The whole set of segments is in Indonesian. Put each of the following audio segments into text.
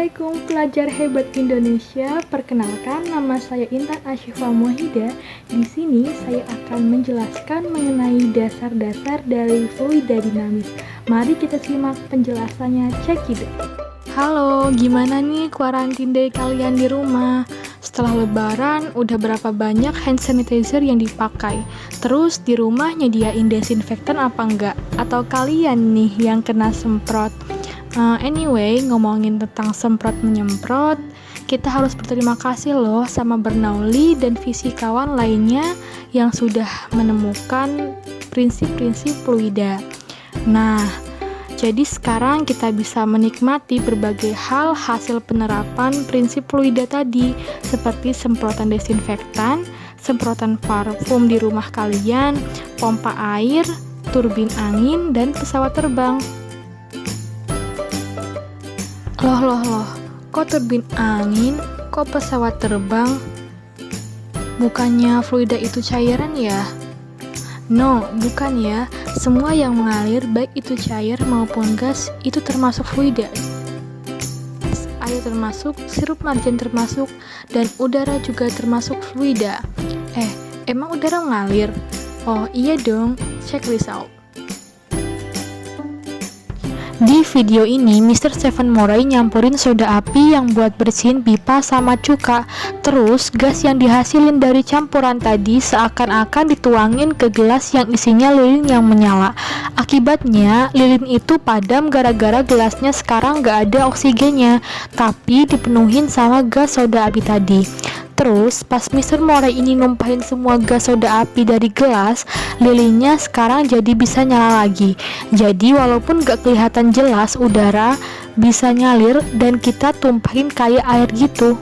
Assalamualaikum pelajar hebat Indonesia. Perkenalkan, nama saya Intan Asyifa Muwahida. Di sini saya akan menjelaskan mengenai dasar-dasar dari fluida dinamis. Mari kita simak penjelasannya. Check it out. Halo, gimana nih quarantine day kalian di rumah? Setelah lebaran, udah berapa banyak hand sanitizer yang dipakai? Terus di rumah nyediain desinfektan apa enggak? Atau kalian nih yang kena semprot? Anyway, ngomongin tentang semprot-menyemprot, kita harus berterima kasih loh sama Bernoulli dan fisikawan lainnya yang sudah menemukan prinsip-prinsip fluida. Nah, jadi sekarang kita bisa menikmati berbagai hal hasil penerapan prinsip fluida tadi, seperti semprotan desinfektan, semprotan parfum di rumah kalian, pompa air, turbin angin, dan pesawat terbang. Loh, kok turbin angin, kok pesawat terbang? Bukannya fluida itu cairan ya? No, bukan ya. Semua yang mengalir, baik itu cair maupun gas, itu termasuk fluida. Air termasuk, sirup marjan termasuk, dan udara juga termasuk fluida. Emang udara mengalir? Oh iya dong, check this out. Di video ini, Mr. Stephen Murray nyampurin soda api yang buat bersihin pipa sama cuka. Terus, gas yang dihasilin dari campuran tadi seakan-akan dituangin ke gelas yang isinya lilin yang menyala. Akibatnya, lilin itu padam gara-gara gelasnya sekarang gak ada oksigennya, tapi dipenuhin sama gas soda api tadi. Terus, pas Mr. Murray ini numpahin semua gas soda api dari gelas, lilinnya sekarang jadi bisa nyala lagi. Jadi, walaupun gak kelihatan jelas, udara bisa ngalir dan kita tumpahin kayak air gitu.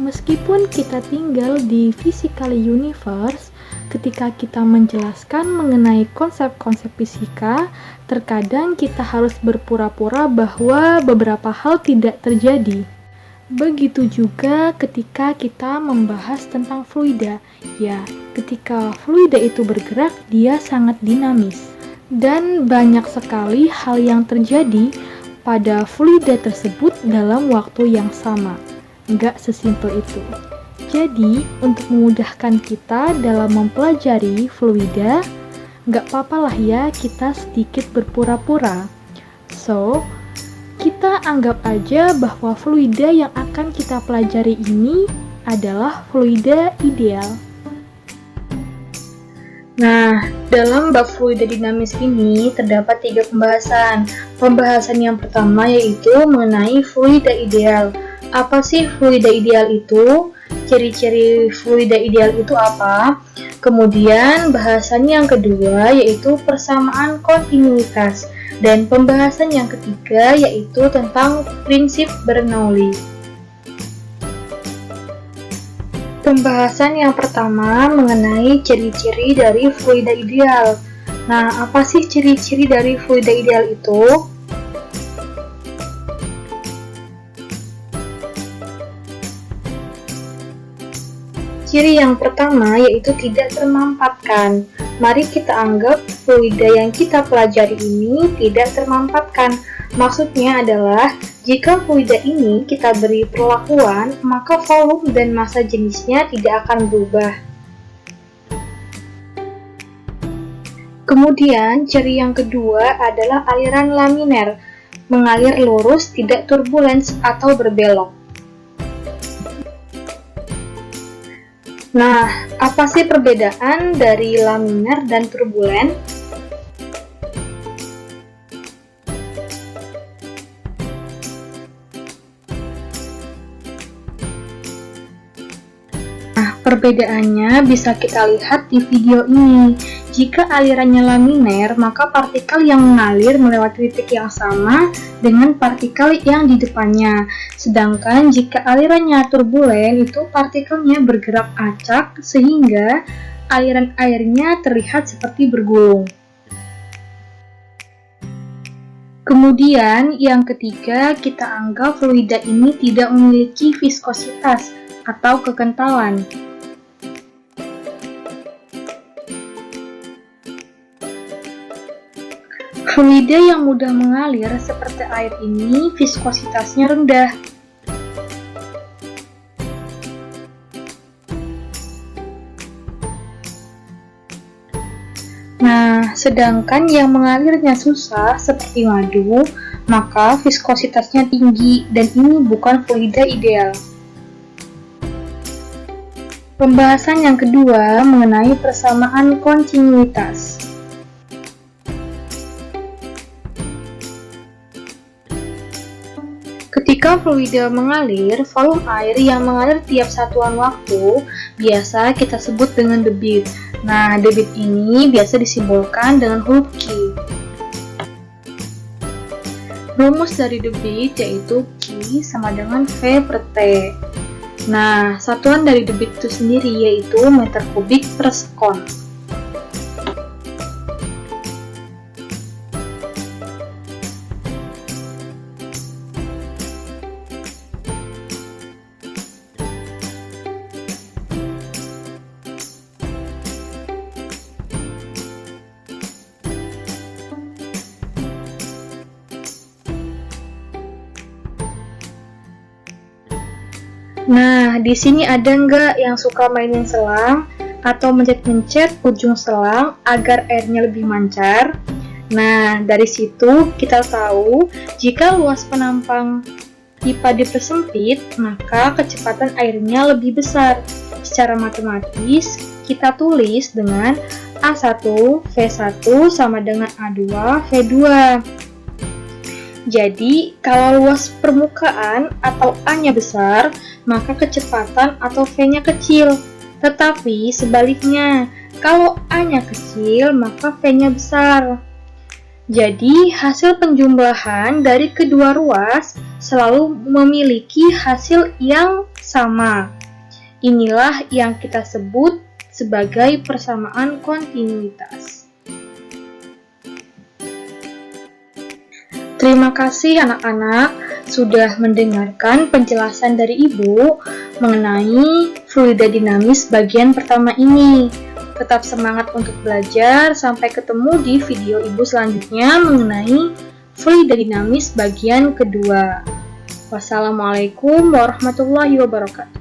Meskipun kita tinggal di physical universe, ketika kita menjelaskan mengenai konsep-konsep fisika, terkadang kita harus berpura-pura bahwa beberapa hal tidak terjadi. Begitu juga ketika kita membahas tentang fluida. Ya, ketika fluida itu bergerak, dia sangat dinamis. Dan banyak sekali hal yang terjadi pada fluida tersebut dalam waktu yang sama. Nggak sesimpel itu. Jadi, untuk memudahkan kita dalam mempelajari fluida, nggak apa-apa lah ya kita sedikit berpura-pura. So, kita anggap aja bahwa fluida yang akan kita pelajari ini adalah fluida ideal. Nah, dalam bab fluida dinamis ini terdapat 3 pembahasan. Pembahasan yang pertama yaitu mengenai fluida ideal. Apa sih fluida ideal itu? Ciri-ciri fluida ideal itu apa? Kemudian bahasan yang kedua yaitu persamaan kontinuitas, dan pembahasan yang ketiga yaitu tentang prinsip Bernoulli. Pembahasan yang pertama mengenai ciri-ciri dari fluida ideal. Nah, apa sih ciri-ciri dari fluida ideal itu? Ciri yang pertama yaitu tidak termampatkan. Mari kita anggap fluida yang kita pelajari ini tidak termampatkan. Maksudnya adalah, jika fluida ini kita beri perlakuan, maka volume dan massa jenisnya tidak akan berubah. Kemudian, ciri yang kedua adalah aliran laminer, mengalir lurus, tidak turbulens atau berbelok. Nah, apa sih perbedaan dari laminer dan turbulen? Nah, perbedaannya bisa kita lihat di video ini. Jika alirannya laminer, maka partikel yang mengalir melewati titik yang sama dengan partikel yang di depannya. Sedangkan jika alirannya turbulen, itu partikelnya bergerak acak sehingga aliran airnya terlihat seperti bergulung. Kemudian yang ketiga, kita anggap fluida ini tidak memiliki viskositas atau kekentalan. Fluida yang mudah mengalir seperti air ini viskositasnya rendah. Nah, sedangkan yang mengalirnya susah seperti madu, maka viskositasnya tinggi dan ini bukan fluida ideal. Pembahasan yang kedua mengenai persamaan kontinuitas. Ketika fluida mengalir, volume air yang mengalir tiap satuan waktu biasa kita sebut dengan debit. Nah, debit ini biasa disimbolkan dengan huruf Q. Rumus dari debit yaitu Q sama dengan V per T. Nah, satuan dari debit itu sendiri yaitu meter kubik per sekon. Nah, di sini ada nggak yang suka mainin selang atau mencet-mencet ujung selang agar airnya lebih mancar? Nah, dari situ kita tahu jika luas penampang pipa dipersempit, maka kecepatan airnya lebih besar. Secara matematis, kita tulis dengan A1 V1 sama dengan A2 V2. Jadi, kalau luas permukaan atau A-nya besar, maka kecepatan atau V-nya kecil. Tetapi sebaliknya, kalau A-nya kecil, maka V-nya besar. Jadi, hasil penjumlahan dari kedua ruas selalu memiliki hasil yang sama. Inilah yang kita sebut sebagai persamaan kontinuitas. Terima kasih anak-anak sudah mendengarkan penjelasan dari Ibu mengenai fluida dinamis bagian pertama ini. Tetap semangat untuk belajar, sampai ketemu di video Ibu selanjutnya mengenai fluida dinamis bagian kedua. Wassalamualaikum warahmatullahi wabarakatuh.